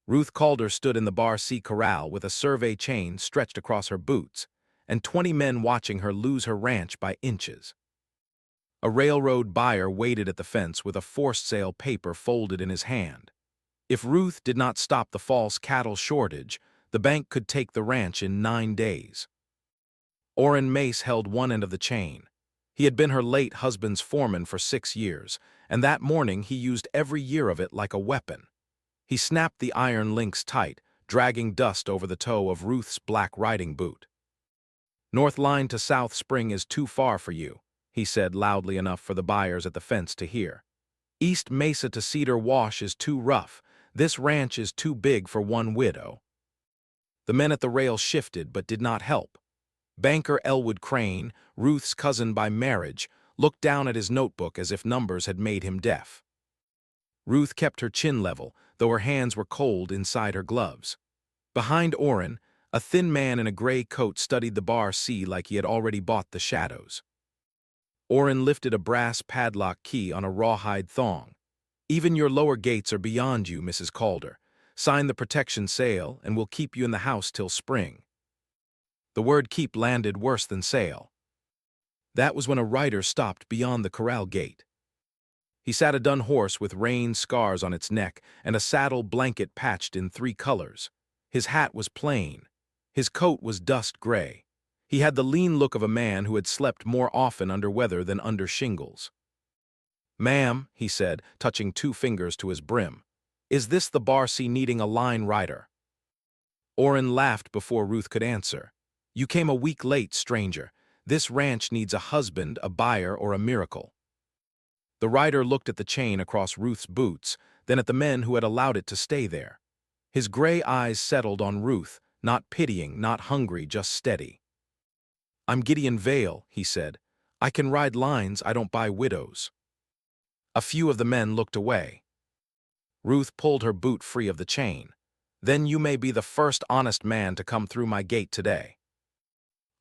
Ruth Calder stood in the Bar C corral with a survey chain stretched across her boots, and 20 men watching her lose her ranch by inches. A railroad buyer waited at the fence with a forced sale paper folded in his hand. If Ruth did not stop the false cattle shortage, the bank could take the ranch in 9 days. Orrin Mace held one end of the chain. He had been her late husband's foreman for 6 years, and that morning he used every year of it like a weapon. He snapped the iron links tight, dragging dust over the toe of Ruth's black riding boot. "North line to South Spring is too far for you," he said loudly enough for the buyers at the fence to hear. "East Mesa to Cedar Wash is too rough. This ranch is too big for one widow." The men at the rail shifted but did not help. Banker Elwood Crane, Ruth's cousin by marriage, looked down at his notebook as if numbers had made him deaf. Ruth kept her chin level, though her hands were cold inside her gloves. Behind Orrin, a thin man in a gray coat studied the Bar C like he had already bought the shadows. Orrin lifted a brass padlock key on a rawhide thong. "Even your lower gates are beyond you, Mrs. Calder. Sign the protection sale, and we'll keep you in the house till spring." The word keep landed worse than sale. That was when a rider stopped beyond the corral gate. He sat a dun horse with rain scars on its neck and a saddle blanket patched in 3 colors. His hat was plain. His coat was dust gray. He had the lean look of a man who had slept more often under weather than under shingles. "Ma'am," he said, touching 2 fingers to his brim, "is this the Bar C needing a line rider?" Orrin laughed before Ruth could answer. "You came a week late, stranger. This ranch needs a husband, a buyer, or a miracle." The rider looked at the chain across Ruth's boots, then at the men who had allowed it to stay there. His gray eyes settled on Ruth, not pitying, not hungry, just steady. "I'm Gideon Vale," he said. "I can ride lines, I don't buy widows." A few of the men looked away. Ruth pulled her boot free of the chain. "Then you may be the first honest man to come through my gate today."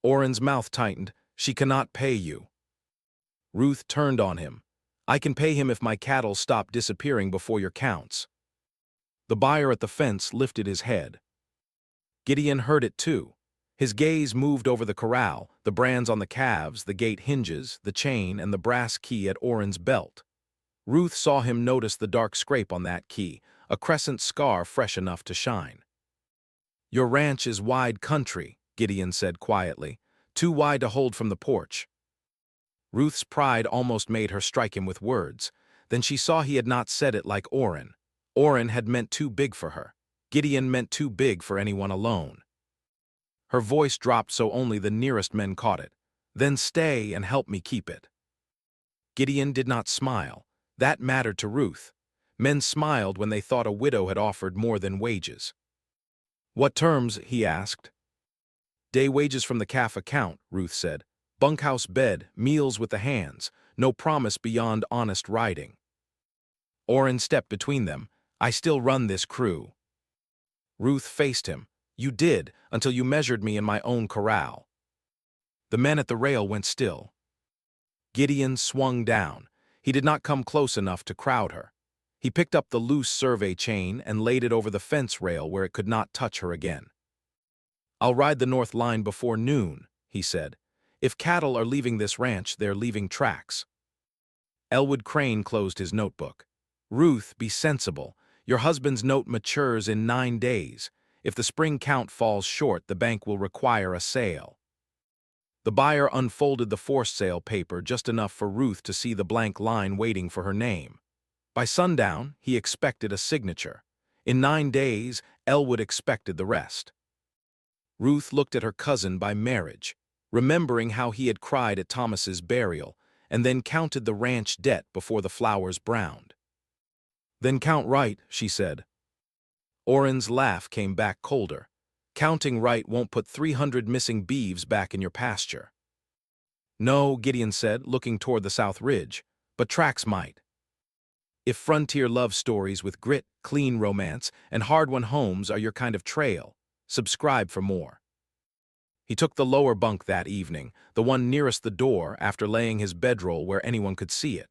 Orrin's mouth tightened. "She cannot pay you." Ruth turned on him. "I can pay him if my cattle stop disappearing before your counts." The buyer at the fence lifted his head. Gideon heard it too. His gaze moved over the corral, the brands on the calves, the gate hinges, the chain, and the brass key at Orrin's belt. Ruth saw him notice the dark scrape on that key, a crescent scar fresh enough to shine. "Your ranch is wide country," Gideon said quietly, "too wide to hold from the porch." Ruth's pride almost made her strike him with words. Then she saw he had not said it like Orrin. Orrin had meant too big for her. Gideon meant too big for anyone alone. Her voice dropped so only the nearest men caught it. "Then stay and help me keep it." Gideon did not smile. That mattered to Ruth. Men smiled when they thought a widow had offered more than wages. "What terms?" he asked. "Day wages from the calf account," Ruth said. "Bunkhouse bed, meals with the hands, no promise beyond honest riding." Orrin stepped between them. "I still run this crew." Ruth faced him. "You did, until you measured me in my own corral." The men at the rail went still. Gideon swung down. He did not come close enough to crowd her. He picked up the loose survey chain and laid it over the fence rail where it could not touch her again. "I'll ride the north line before noon," he said. "If cattle are leaving this ranch, they're leaving tracks." Elwood Crane closed his notebook. "Ruth, be sensible. Your husband's note matures in 9 days. If the spring count falls short, the bank will require a sale." The buyer unfolded the forced sale paper just enough for Ruth to see the blank line waiting for her name. By sundown, he expected a signature. In 9 days, Elwood expected the rest. Ruth looked at her cousin by marriage, remembering how he had cried at Thomas's burial, and then counted the ranch debt before the flowers browned. "Then count right," she said. Orrin's laugh came back colder. "Counting right won't put 300 missing beeves back in your pasture." "No," Gideon said, looking toward the South Ridge, "but tracks might." If frontier love stories with grit, clean romance, and hard-won homes are your kind of trail, subscribe for more. He took the lower bunk that evening, the one nearest the door, after laying his bedroll where anyone could see it.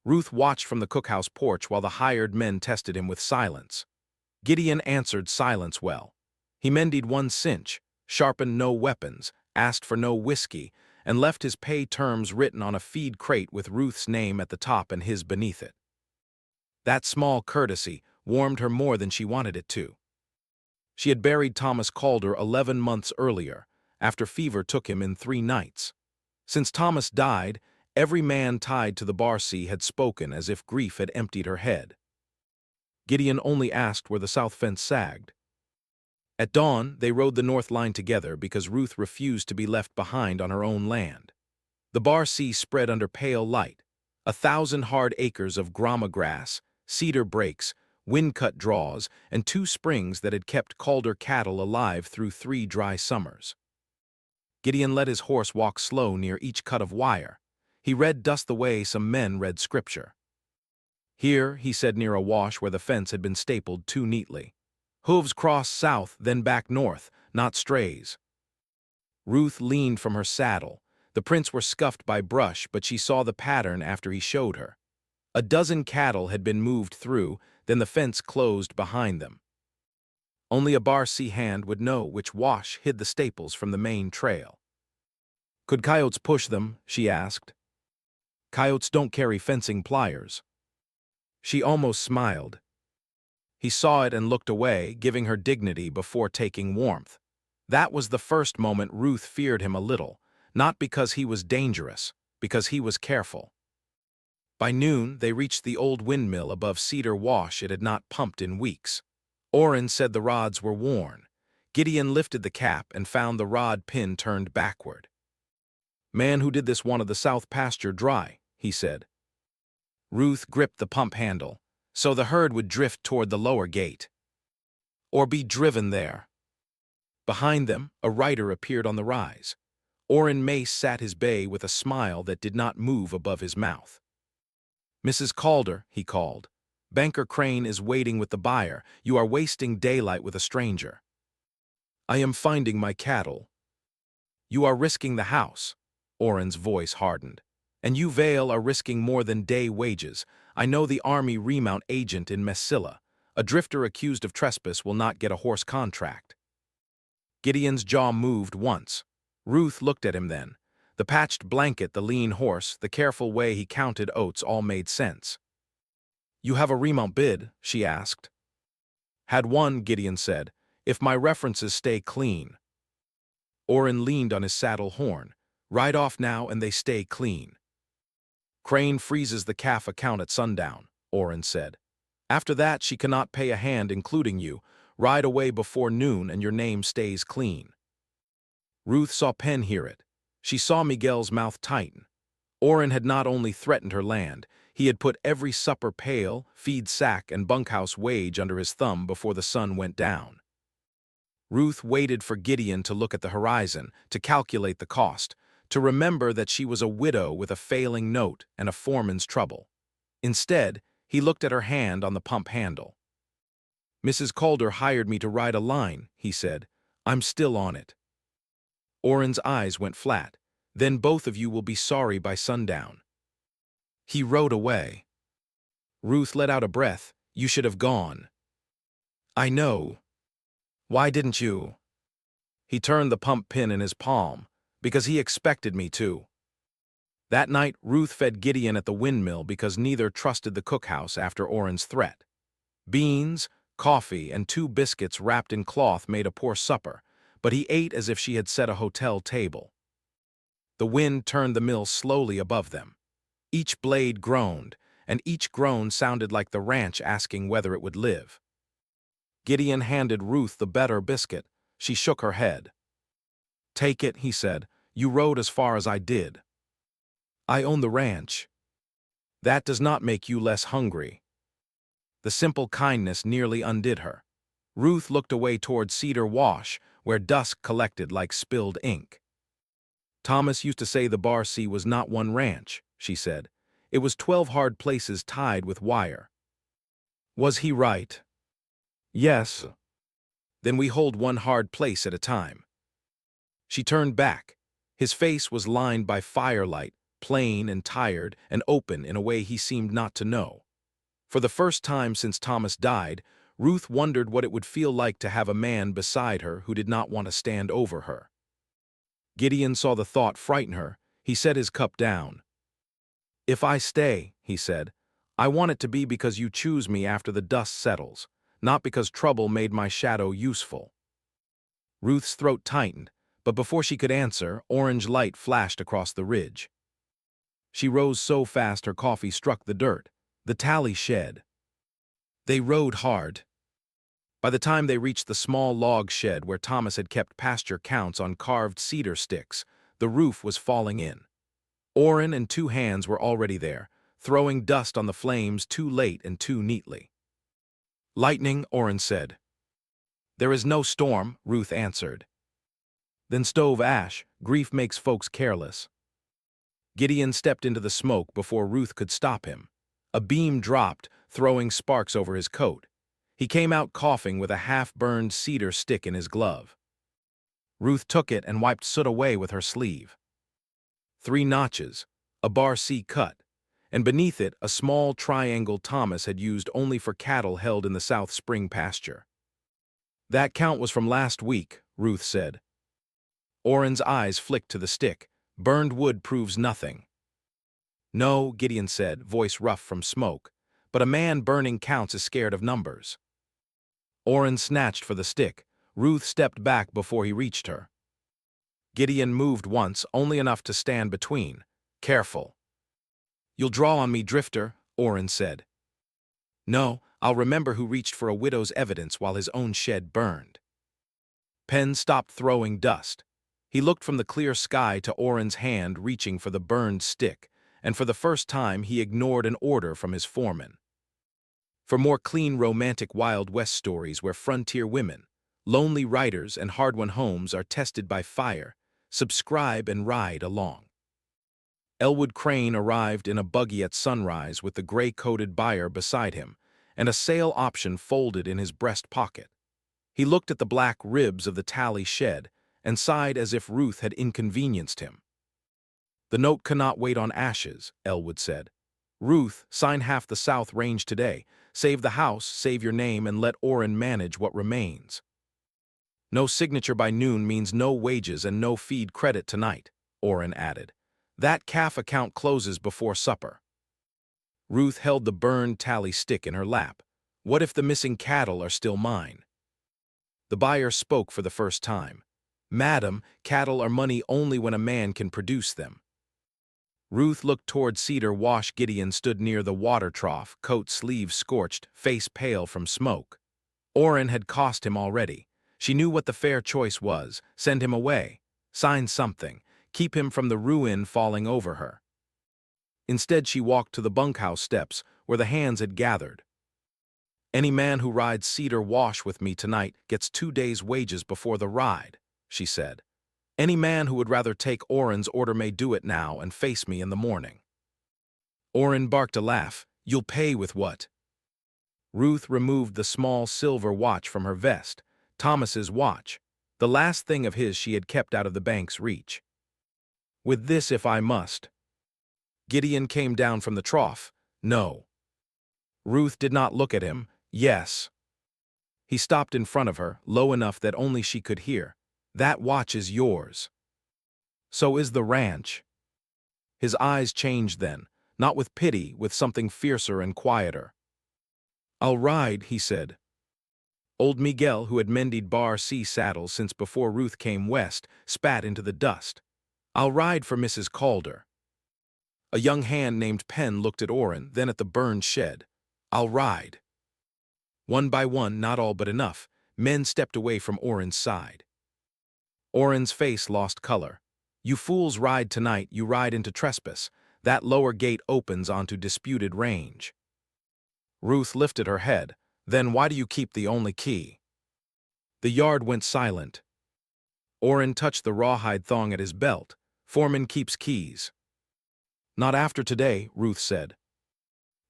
Ruth watched from the cookhouse porch while the hired men tested him with silence. Gideon answered silence well. He mended one cinch, sharpened no weapons, asked for no whiskey, and left his pay terms written on a feed crate with Ruth's name at the top and his beneath it. That small courtesy warmed her more than she wanted it to. She had buried Thomas Calder 11 months earlier, after fever took him in 3 nights. Since Thomas died, every man tied to the Barcy had spoken as if grief had emptied her head. Gideon only asked where the south fence sagged. At dawn, they rode the north line together because Ruth refused to be left behind on her own land. The Barcy spread under pale light, 1,000 hard acres of grama grass, cedar breaks, wind-cut draws, and 2 springs that had kept Calder cattle alive through 3 dry summers. Gideon let his horse walk slow near each cut of wire. He read dust the way some men read scripture. Here, he said near a wash where the fence had been stapled too neatly. Hooves cross south, then back north, not strays. Ruth leaned from her saddle. The prints were scuffed by brush, but she saw the pattern after he showed her. A dozen cattle had been moved through, then the fence closed behind them. Only a Barcy hand would know which wash hid the staples from the main trail. Could coyotes push them? She asked. Coyotes don't carry fencing pliers. She almost smiled. He saw it and looked away, giving her dignity before taking warmth. That was the first moment Ruth feared him a little, not because he was dangerous, because he was careful. By noon, they reached the old windmill above Cedar Wash it had not pumped in weeks. Orrin said the rods were worn. Gideon lifted the cap and found the rod pin turned backward. Man who did this wanted the south pasture dry, he said. Ruth gripped the pump handle, so the herd would drift toward the lower gate. Or be driven there. Behind them, a rider appeared on the rise. Orrin Mace sat his bay with a smile that did not move above his mouth. Mrs. Calder, he called. Banker Crane is waiting with the buyer. You are wasting daylight with a stranger. I am finding my cattle. You are risking the house. Orrin's voice hardened. And you, Vale, are risking more than day wages. I know the Army remount agent in Messilla. A drifter accused of trespass will not get a horse contract. Gideon's jaw moved once. Ruth looked at him then. The patched blanket, the lean horse, the careful way he counted oats all made sense. You have a remount bid? She asked. Had one, Gideon said, if my references stay clean. Orrin leaned on his saddle horn. Ride off now and they stay clean. Crane freezes the calf account at sundown, Orrin said. After that she cannot pay a hand including you. Ride away before noon and your name stays clean. Ruth saw Penn hear it. She saw Miguel's mouth tighten. Orrin had not only threatened her land, he had put every supper pail, feed sack, and bunkhouse wage under his thumb before the sun went down. Ruth waited for Gideon to look at the horizon, to calculate the cost, to remember that she was a widow with a failing note and a foreman's trouble. Instead, he looked at her hand on the pump handle. Mrs. Calder hired me to ride a line, he said. I'm still on it. Orrin's eyes went flat. Then both of you will be sorry by sundown. He rode away. Ruth let out a breath. You should have gone. I know. Why didn't you? He turned the pump pin in his palm. Because he expected me to. That night, Ruth fed Gideon at the windmill because neither trusted the cookhouse after Orrin's threat. Beans, coffee, and 2 biscuits wrapped in cloth made a poor supper, but he ate as if she had set a hotel table. The wind turned the mill slowly above them. Each blade groaned, and each groan sounded like the ranch asking whether it would live. Gideon handed Ruth the better biscuit. She shook her head. Take it, he said. You rode as far as I did. I own the ranch. That does not make you less hungry. The simple kindness nearly undid her. Ruth looked away toward Cedar Wash, where dusk collected like spilled ink. Thomas used to say the Barcy was not one ranch, she said. It was 12 hard places tied with wire. Was he right? Yes. Then we hold one hard place at a time. She turned back. His face was lined by firelight, plain and tired and open in a way he seemed not to know. For the first time since Thomas died, Ruth wondered what it would feel like to have a man beside her who did not want to stand over her. Gideon saw the thought frighten her. He set his cup down. "If I stay," he said, "I want it to be because you choose me after the dust settles, not because trouble made my shadow useful." Ruth's throat tightened, but before she could answer, orange light flashed across the ridge. She rose so fast her coffee struck the dirt, the tally shed. They rode hard. By the time they reached the small log shed where Thomas had kept pasture counts on carved cedar sticks, the roof was falling in. Orrin and two hands were already there, throwing dust on the flames too late and too neatly. "Lightning," Orrin said. "There is no storm," Ruth answered. "Then stove ash. Grief makes folks careless." Gideon stepped into the smoke before Ruth could stop him. A beam dropped, throwing sparks over his coat. He came out coughing with a half-burned cedar stick in his glove. Ruth took it and wiped soot away with her sleeve. 3 notches, a bar C cut, and beneath it a small triangle Thomas had used only for cattle held in the South Spring pasture. "That count was from last week," Ruth said. Orrin's eyes flicked to the stick. "Burned wood proves nothing." "No," Gideon said, voice rough from smoke, "but a man burning counts is scared of numbers." Orrin snatched for the stick. Ruth stepped back before he reached her. Gideon moved once, only enough to stand between. "Careful." "You'll draw on me, drifter," Orrin said. "No, I'll remember who reached for a widow's evidence while his own shed burned." Penn stopped throwing dust. He looked from the clear sky to Orrin's hand reaching for the burned stick, and for the first time he ignored an order from his foreman. For more clean, romantic Wild West stories where frontier women, lonely riders, and hard-won homes are tested by fire, subscribe and ride along. Elwood Crane arrived in a buggy at sunrise with the gray-coated buyer beside him, and a sale option folded in his breast pocket. He looked at the black ribs of the tally shed and sighed as if Ruth had inconvenienced him. "The note cannot wait on ashes," Elwood said. "Ruth, sign half the South Range today. Save the house, save your name, and let Orrin manage what remains." "No signature by noon means no wages and no feed credit tonight," Orrin added. "That calf account closes before supper." Ruth held the burned tally stick in her lap. "What if the missing cattle are still mine?" The buyer spoke for the first time. "Madam, cattle are money only when a man can produce them." Ruth looked toward Cedar Wash. Gideon stood near the water trough, coat sleeves scorched, face pale from smoke. Orrin had cost him already. She knew what the fair choice was. Send him away. Sign something. Keep him from the ruin falling over her. Instead, she walked to the bunkhouse steps, where the hands had gathered. "Any man who rides Cedar Wash with me tonight gets 2 days' wages before the ride," she said. "Any man who would rather take Orrin's order may do it now and face me in the morning." Orrin barked a laugh. "You'll pay with what?" Ruth removed the small silver watch from her vest, Thomas's watch, the last thing of his she had kept out of the bank's reach. "With this if I must." Gideon came down from the trough. "No." Ruth did not look at him. "Yes." He stopped in front of her, low enough that only she could hear. "That watch is yours. So is the ranch." His eyes changed then, not with pity, with something fiercer and quieter. "I'll ride," he said. Old Miguel, who had mended Bar C saddles since before Ruth came west, spat into the dust. "I'll ride for Mrs. Calder." A young hand named Penn looked at Orrin, then at the burned shed. "I'll ride." One by one, not all but enough, men stepped away from Orrin's side. Orrin's face lost color. "You fools ride tonight, you ride into trespass. That lower gate opens onto disputed range." Ruth lifted her head. "Then why do you keep the only key?" The yard went silent. Orrin touched the rawhide thong at his belt. "Foreman keeps keys." "Not after today," Ruth said.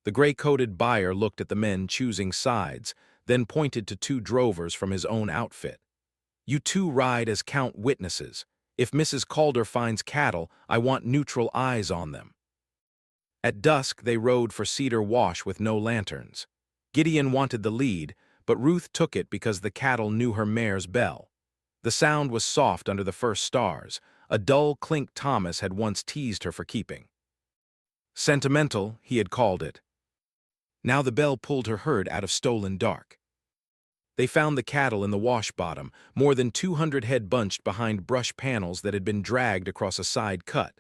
The gray-coated buyer looked at the men choosing sides, then pointed to 2 drovers from his own outfit. "You 2 ride as count witnesses. If Mrs. Calder finds cattle, I want neutral eyes on them." At dusk, they rode for Cedar Wash with no lanterns. Gideon wanted the lead, but Ruth took it because the cattle knew her mare's bell. The sound was soft under the first stars, a dull clink Thomas had once teased her for keeping. Sentimental, he had called it. Now the bell pulled her herd out of stolen dark. They found the cattle in the wash bottom, more than 200 head bunched behind brush panels that had been dragged across a side cut.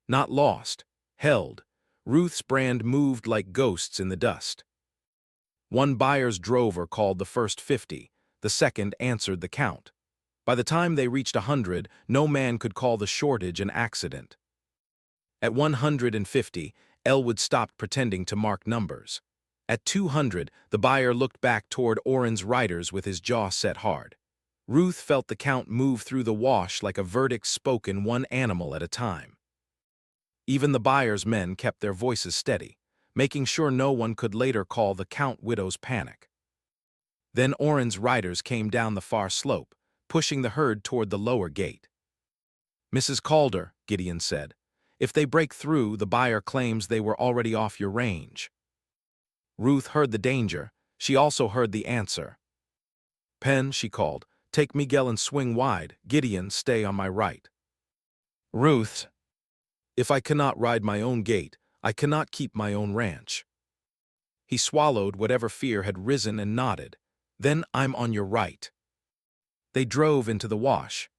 Not lost, held. Ruth's brand moved like ghosts in the dust. One buyer's drover called the first 50, the second answered the count. By the time they reached 100, no man could call the shortage an accident. At 150, Elwood stopped pretending to mark numbers. At 200, the buyer looked back toward Orrin's riders with his jaw set hard. Ruth felt the count move through the wash like a verdict spoken one animal at a time. Even the buyer's men kept their voices steady, making sure no one could later call the count widow's panic. Then Orrin's riders came down the far slope, pushing the herd toward the lower gate. "Mrs. Calder," Gideon said, "if they break through, the buyer claims they were already off your range." Ruth heard the danger. She also heard the answer. "Pen," she called, "take Miguel and swing wide. Gideon, stay on my right." "Ruth, if I cannot ride my own gate, I cannot keep my own ranch." He swallowed whatever fear had risen and nodded. "Then I'm on your right." They drove into the wash.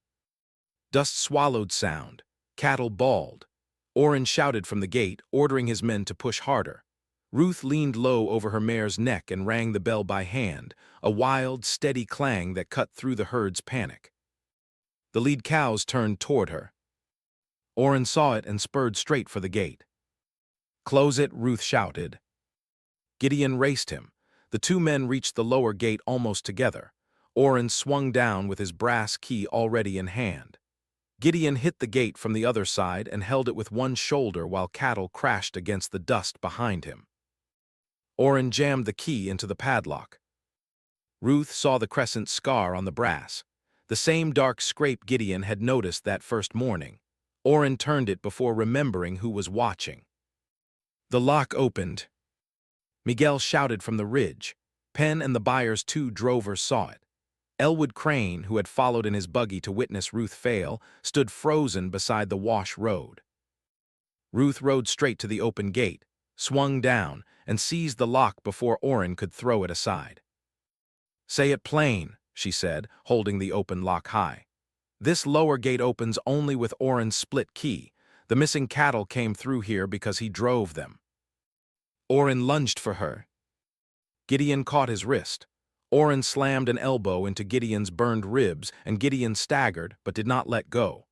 Dust swallowed sound. Cattle bawled. Orrin shouted from the gate, ordering his men to push harder. Ruth leaned low over her mare's neck and rang the bell by hand, a wild, steady clang that cut through the herd's panic. The lead cows turned toward her. Orrin saw it and spurred straight for the gate. "Close it," Ruth shouted. Gideon raced him. The two men reached the lower gate almost together. Orrin swung down with his brass key already in hand. Gideon hit the gate from the other side and held it with one shoulder while cattle crashed against the dust behind him. Orrin jammed the key into the padlock. Ruth saw the crescent scar on the brass, the same dark scrape Gideon had noticed that first morning. Orrin turned it before remembering who was watching. The lock opened. Miguel shouted from the ridge. Penn and the buyer's two drovers saw it. Elwood Crane, who had followed in his buggy to witness Ruth fail, stood frozen beside the wash road. Ruth rode straight to the open gate, swung down, and seized the lock before Orrin could throw it aside. "Say it plain," she said, holding the open lock high. "This lower gate opens only with Orrin's split key. The missing cattle came through here because he drove them." Orrin lunged for her. Gideon caught his wrist. Orrin slammed an elbow into Gideon's burned ribs, and Gideon staggered but did not let go.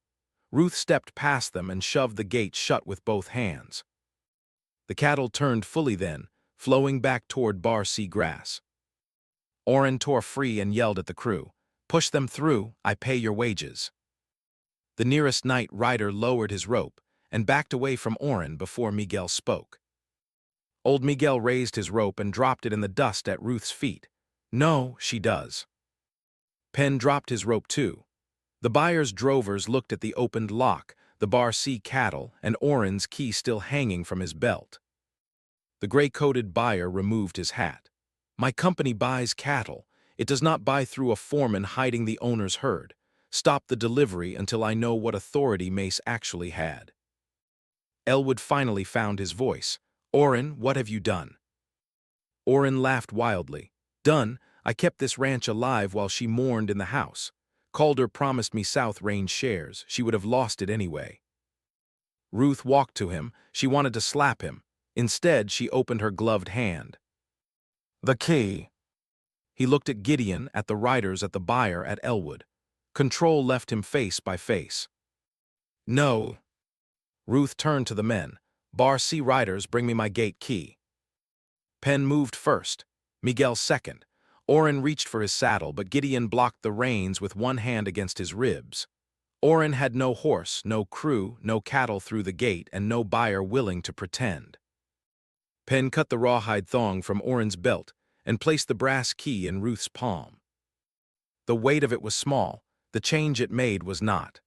Ruth stepped past them and shoved the gate shut with both hands. The cattle turned fully then, flowing back toward Bar C grass. Orrin tore free and yelled at the crew, "Push them through, I pay your wages." The nearest night rider lowered his rope and backed away from Orrin before Miguel spoke. Old Miguel raised his rope and dropped it in the dust at Ruth's feet. "No, she does." Penn dropped his rope too. The buyer's drovers looked at the opened lock, the Bar C cattle, and Orrin's key still hanging from his belt. The gray-coated buyer removed his hat. "My company buys cattle. It does not buy through a foreman hiding the owner's herd. Stop the delivery until I know what authority Mace actually had." Elwood finally found his voice. "Orrin, what have you done?" Orrin laughed wildly. "Done? I kept this ranch alive while she mourned in the house. Calder promised me South Range shares. She would have lost it anyway." Ruth walked to him. She wanted to slap him. Instead, she opened her gloved hand. "The key." He looked at Gideon, at the riders, at the buyer, at Elwood. Control left him face by face. "No." Ruth turned to the men. "Bar C riders, bring me my gate key." Penn moved first. Miguel second. Orrin reached for his saddle, but Gideon blocked the reins with one hand against his ribs. Orrin had no horse, no crew, no cattle through the gate, and no buyer willing to pretend. Penn cut the rawhide thong from Orrin's belt and placed the brass key in Ruth's palm. The weight of it was small, the change it made was not.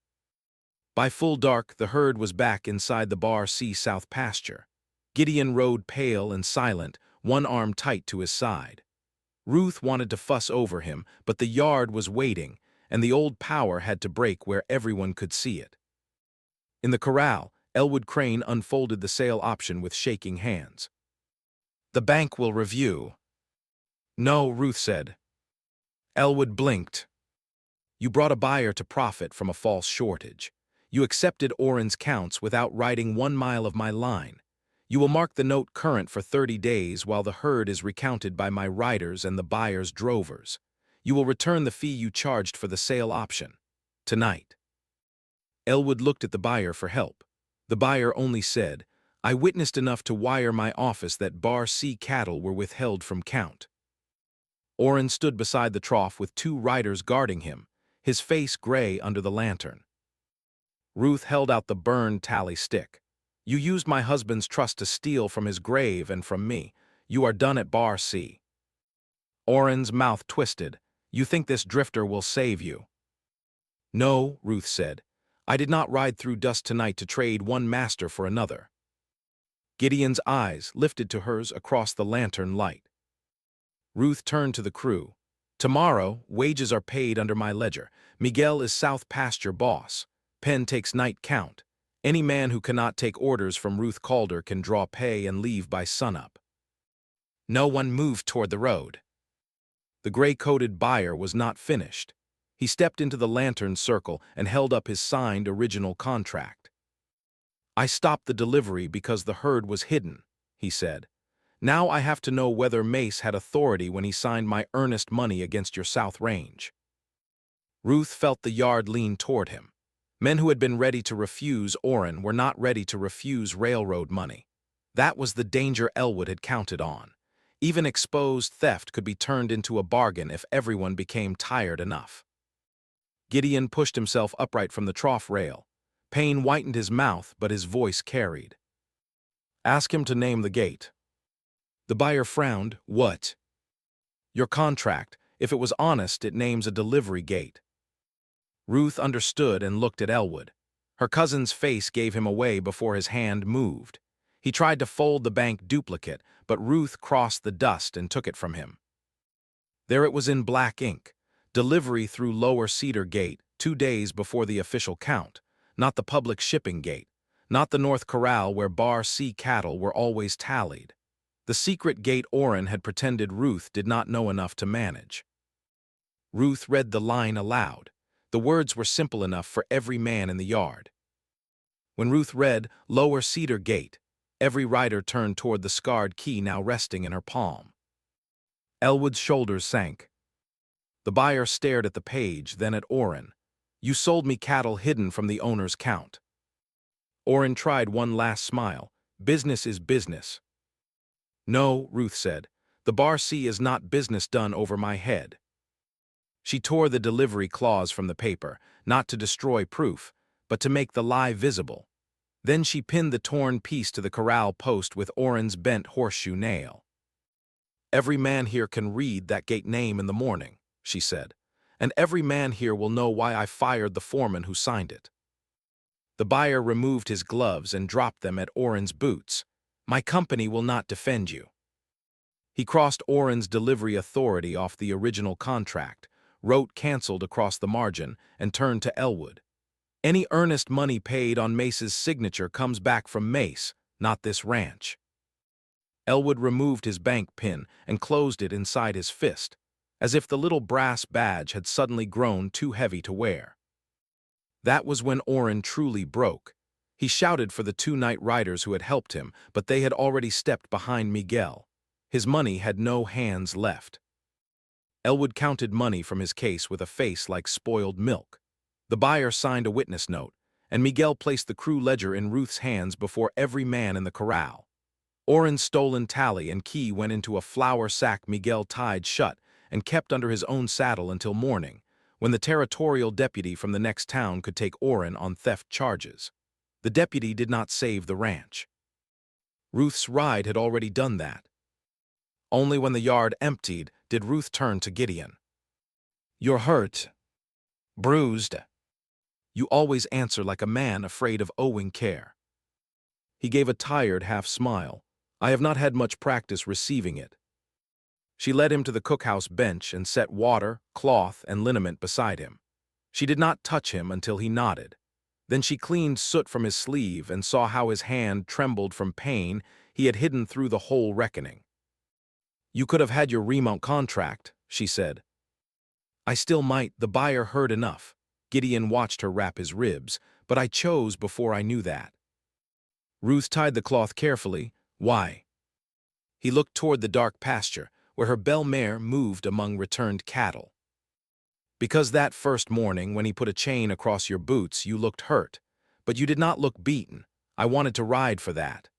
By full dark, the herd was back inside the Bar C South pasture. Gideon rode pale and silent, one arm tight to his side. Ruth wanted to fuss over him, but the yard was waiting, and the old power had to break where everyone could see it. In the corral, Elwood Crane unfolded the sale option with shaking hands. "The bank will review." "No," Ruth said. Elwood blinked. "You brought a buyer to profit from a false shortage. You accepted Oren's counts without writing 1 mile of my line. You will mark the note current for 30 days while the herd is recounted by my riders and the buyer's drovers. You will return the fee you charged for the sale option. Tonight." Elwood looked at the buyer for help. The buyer only said, "I witnessed enough to wire my office that Bar C cattle were withheld from count." Oren stood beside the trough with 2 riders guarding him, his face gray under the lantern. Ruth held out the burned tally stick. "You used my husband's trust to steal from his grave and from me. You are done at Bar C." Oren's mouth twisted. "You think this drifter will save you?" "No," Ruth said. "I did not ride through dust tonight to trade one master for another." Gideon's eyes lifted to hers across the lantern light. Ruth turned to the crew. "Tomorrow, wages are paid under my ledger. Miguel is south pasture boss. Penn takes night count. Any man who cannot take orders from Ruth Calder can draw pay and leave by sunup." No one moved toward the road. The gray-coated buyer was not finished. He stepped into the lantern circle and held up his signed original contract. "I stopped the delivery because the herd was hidden," he said. "Now I have to know whether Mace had authority when he signed my earnest money against your South Range." Ruth felt the yard lean toward him. Men who had been ready to refuse Oren were not ready to refuse railroad money. That was the danger Elwood had counted on. Even exposed theft could be turned into a bargain if everyone became tired enough. Gideon pushed himself upright from the trough rail. Pain whitened his mouth, but his voice carried. "Ask him to name the gate." The buyer frowned. "What?" "Your contract. If it was honest, it names a delivery gate." Ruth understood and looked at Elwood. Her cousin's face gave him away before his hand moved. He tried to fold the bank duplicate, but Ruth crossed the dust and took it from him. There it was in black ink. Delivery through Lower Cedar Gate, 2 days before the official count. Not the public shipping gate. Not the North Corral where Bar C cattle were always tallied. The secret gate Oren had pretended Ruth did not know enough to manage. Ruth read the line aloud. The words were simple enough for every man in the yard. When Ruth read Lower Cedar Gate, every rider turned toward the scarred key now resting in her palm. Elwood's shoulders sank. The buyer stared at the page, then at Oren. "You sold me cattle hidden from the owner's count." Oren tried one last smile. "Business is business." "No," Ruth said. "The Bar C is not business done over my head." She tore the delivery clause from the paper, not to destroy proof, but to make the lie visible. Then she pinned the torn piece to the corral post with Oren's bent horseshoe nail. "Every man here can read that gate name in the morning," she said, "and every man here will know why I fired the foreman who signed it." The buyer removed his gloves and dropped them at Oren's boots. "My company will not defend you." He crossed Oren's delivery authority off the original contract, wrote "canceled" across the margin, and turned to Elwood. "Any earnest money paid on Mace's signature comes back from Mace, not this ranch." Elwood removed his bank pin and closed it inside his fist, as if the little brass badge had suddenly grown too heavy to wear. That was when Oren truly broke. He shouted for the 2 night riders who had helped him, but they had already stepped behind Miguel. His money had no hands left. Elwood counted money from his case with a face like spoiled milk. The buyer signed a witness note, and Miguel placed the crew ledger in Ruth's hands before every man in the corral. Oren's stolen tally and key went into a flour sack Miguel tied shut and kept under his own saddle until morning, when the territorial deputy from the next town could take Oren on theft charges. The deputy did not save the ranch. Ruth's ride had already done that. Only when the yard emptied did Ruth turn to Gideon. "You're hurt. Bruised. You always answer like a man afraid of owing care." He gave a tired half smile. "I have not had much practice receiving it." She led him to the cookhouse bench and set water, cloth, and liniment beside him. She did not touch him until he nodded. Then she cleaned soot from his sleeve and saw how his hand trembled from pain he had hidden through the whole reckoning. "You could have had your remount contract," she said. "I still might, the buyer heard enough." Gideon watched her wrap his ribs, "but I chose before I knew that." Ruth tied the cloth carefully. "Why?" He looked toward the dark pasture, where her bell mare moved among returned cattle. "Because that first morning, when he put a chain across your boots, you looked hurt. But you did not look beaten. I wanted to ride for that."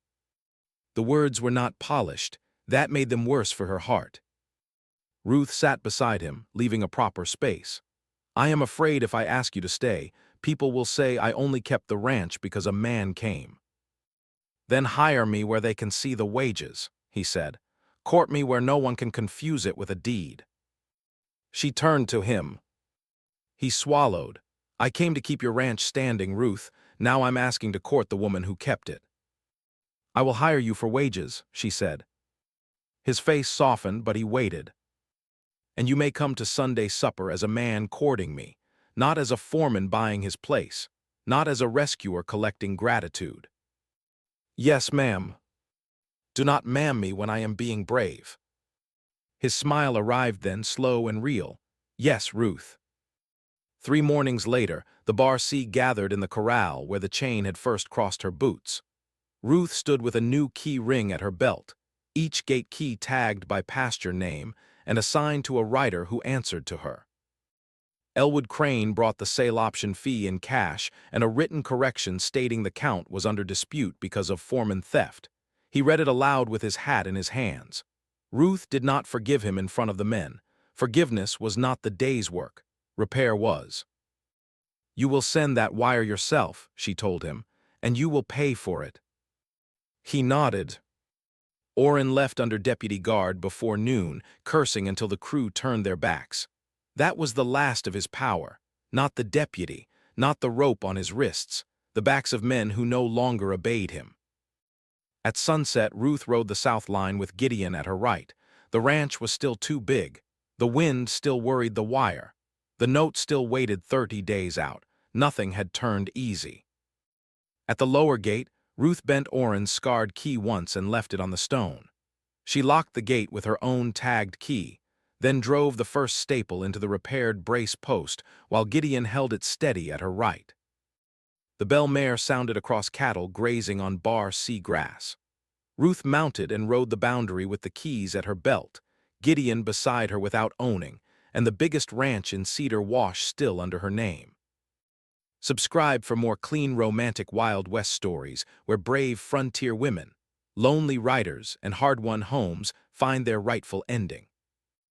The words were not polished. That made them worse for her heart. Ruth sat beside him, leaving a proper space. "I am afraid if I ask you to stay, people will say I only kept the ranch because a man came." "Then hire me where they can see the wages," he said. "Court me where no one can confuse it with a deed." She turned to him. He swallowed. "I came to keep your ranch standing, Ruth. Now I'm asking to court the woman who kept it." "I will hire you for wages," she said. His face softened, but he waited. "And you may come to Sunday supper as a man courting me, not as a foreman buying his place, not as a rescuer collecting gratitude." "Yes, ma'am." "Do not ma'am me when I am being brave." His smile arrived then, slow and real. "Yes, Ruth." 3 mornings later, the Bar C gathered in the corral where the chain had first crossed her boots. Ruth stood with a new key ring at her belt, each gate key tagged by pasture name and assigned to a rider who answered to her. Elwood Crane brought the sale option fee in cash and a written correction stating the count was under dispute because of foreman theft. He read it aloud with his hat in his hands. Ruth did not forgive him in front of the men. Forgiveness was not the day's work. Repair was. "You will send that wire yourself," she told him, "and you will pay for it." He nodded. Orrin left under deputy guard before noon, cursing until the crew turned their backs. That was the last of his power. Not the deputy, not the rope on his wrists, the backs of men who no longer obeyed him. At sunset, Ruth rode the south line with Gideon at her right. The ranch was still too big. The wind still worried the wire. The note still waited 30 days out. Nothing had turned easy. At the lower gate, Ruth bent Orrin's scarred key once and left it on the stone. She locked the gate with her own tagged key, then drove the first staple into the repaired brace post while Gideon held it steady at her right. The bell mare sounded across cattle grazing on Bar C grass. Ruth mounted and rode the boundary with the keys at her belt, Gideon beside her without owning, and the biggest ranch in Cedar Wash still under her name. Subscribe for more clean, romantic Wild West stories where brave frontier women, lonely riders, and hard-won homes find their rightful ending.